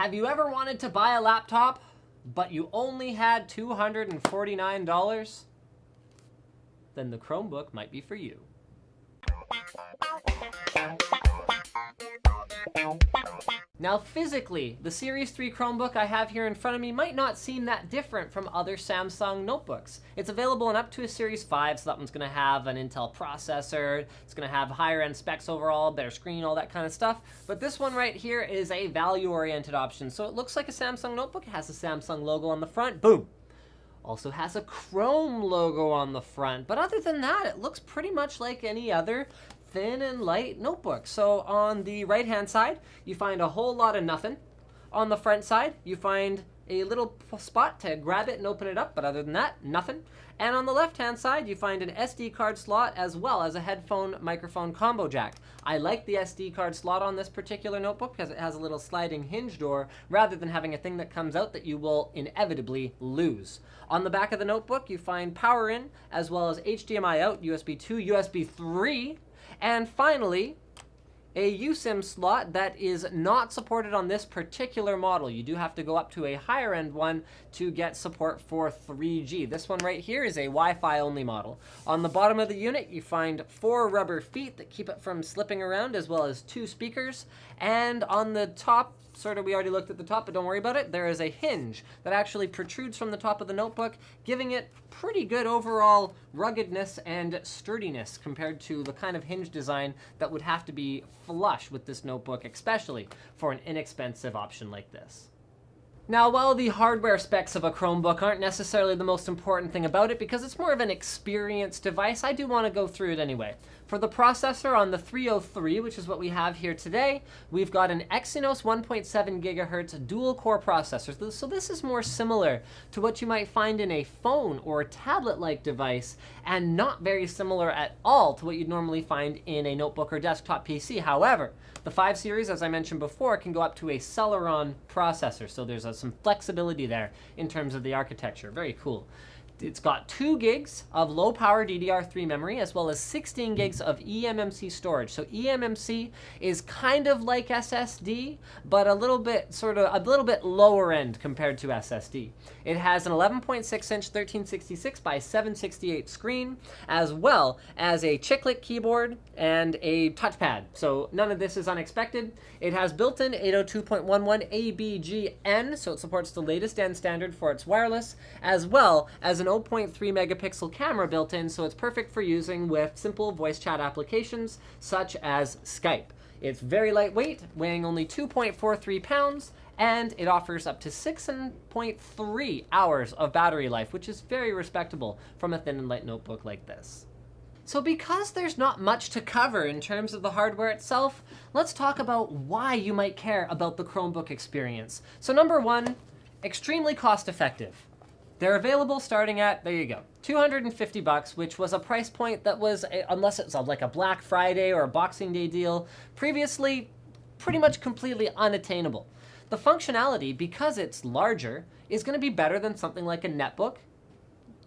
Have you ever wanted to buy a laptop, but you only had $249? Then the Chromebook might be for you. Now physically, the Series 3 Chromebook I have here in front of me might not seem that different from other Samsung notebooks. It's available in up to a Series 5, so that one's going to have an Intel processor, it's going to have higher end specs overall, better screen, all that kind of stuff. But this one right here is a value-oriented option, so it looks like a Samsung notebook. It has a Samsung logo on the front, boom. Also has a Chrome logo on the front, but other than that, it looks pretty much like any other thin and light notebook. So on the right hand side, you find a whole lot of nothing. On the front side, you find a little spot to grab it and open it up, but other than that, nothing. And on the left hand side, you find an SD card slot as well as a headphone microphone combo jack. I like the SD card slot on this particular notebook because it has a little sliding hinge door rather than having a thing that comes out that you will inevitably lose. On the back of the notebook, you find power in as well as HDMI out, USB 2, USB 3, and finally, a USIM slot that is not supported on this particular model. You do have to go up to a higher end one to get support for 3G. This one right here is a Wi-Fi only model. On the bottom of the unit, you find 4 rubber feet that keep it from slipping around, as well as 2 speakers. And on the top, sort of, we already looked at the top, but don't worry about it, there is a hinge that actually protrudes from the top of the notebook, giving it pretty good overall ruggedness and sturdiness compared to the kind of hinge design that would have to be flush with this notebook, especially for an inexpensive option like this. Now, while the hardware specs of a Chromebook aren't necessarily the most important thing about it because it's more of an experience device, I do want to go through it anyway. For the processor on the 303, which is what we have here today, we've got an Exynos 1.7 gigahertz dual-core processor. So this is more similar to what you might find in a phone or tablet-like device, and not very similar at all to what you'd normally find in a notebook or desktop PC. However, the 5 series, as I mentioned before, can go up to a Celeron processor, so there's some flexibility there in terms of the architecture. Very cool. It's got 2 gigs of low-power DDR3 memory, as well as 16 gigs of eMMC storage. So eMMC is kind of like SSD, but a little bit lower end compared to SSD. It has an 11.6-inch 1366 by 768 screen, as well as a chiclet keyboard and a touchpad. So none of this is unexpected. It has built-in 802.11 ABGN, so it supports the latest N standard for its wireless, as well as an 0.3 megapixel camera built in, so it's perfect for using with simple voice chat applications such as Skype. It's very lightweight, weighing only 2.43 pounds, and it offers up to 6.3 hours of battery life, which is very respectable from a thin and light notebook like this. So because there's not much to cover in terms of the hardware itself, let's talk about why you might care about the Chromebook experience. So number 1, extremely cost effective. They're available starting at, there you go, $250, which was a price point that was, unless it's like a Black Friday or a Boxing Day deal, previously pretty much completely unattainable. The functionality, because it's larger, is going to be better than something like a netbook,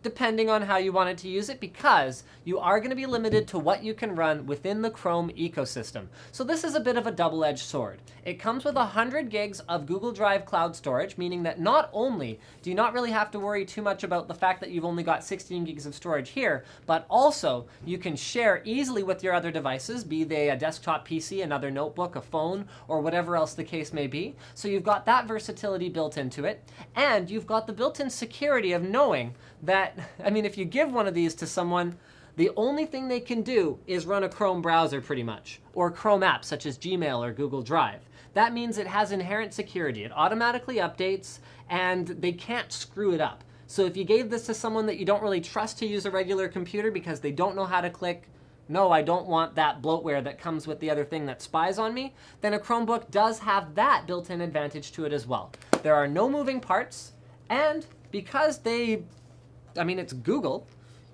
depending on how you wanted to use it, because you are going to be limited to what you can run within the Chrome ecosystem. So this is a bit of a double-edged sword. It comes with 100 gigs of Google Drive cloud storage, meaning that not only do you not really have to worry too much about the fact that you've only got 16 gigs of storage here, but also you can share easily with your other devices, be they a desktop PC, another notebook, a phone, or whatever else the case may be. So you've got that versatility built into it, and you've got the built-in security of knowing that, I mean, if you give one of these to someone, the only thing they can do is run a Chrome browser pretty much, or Chrome apps such as Gmail or Google Drive. That means it has inherent security. It automatically updates, and they can't screw it up. So if you gave this to someone that you don't really trust to use a regular computer because they don't know how to click, no, I don't want that bloatware that comes with the other thing that spies on me, then a Chromebook does have that built-in advantage to it as well. There are no moving parts, and because it's Google,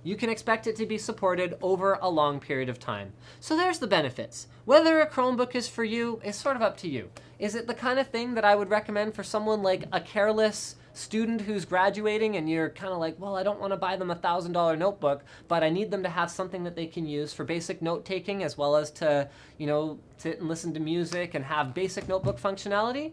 you can expect it to be supported over a long period of time. So there's the benefits. Whether a Chromebook is for you is sort of up to you. Is it the kind of thing that I would recommend for someone like a careless student who's graduating and you're kind of like, well, I don't want to buy them a $1,000 notebook, but I need them to have something that they can use for basic note-taking as well as to, sit and listen to music and have basic notebook functionality?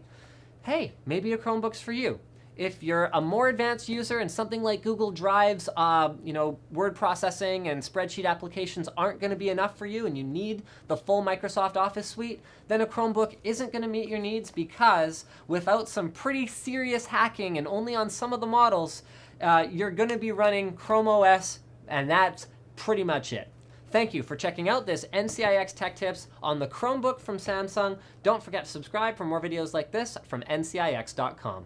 hey, maybe a Chromebook's for you. If you're a more advanced user and something like Google Drive's word processing and spreadsheet applications aren't going to be enough for you and you need the full Microsoft Office suite, then a Chromebook isn't going to meet your needs, because without some pretty serious hacking and only on some of the models, you're going to be running Chrome OS, and that's pretty much it. Thank you for checking out this NCIX Tech Tips on the Chromebook from Samsung. Don't forget to subscribe for more videos like this from ncix.com.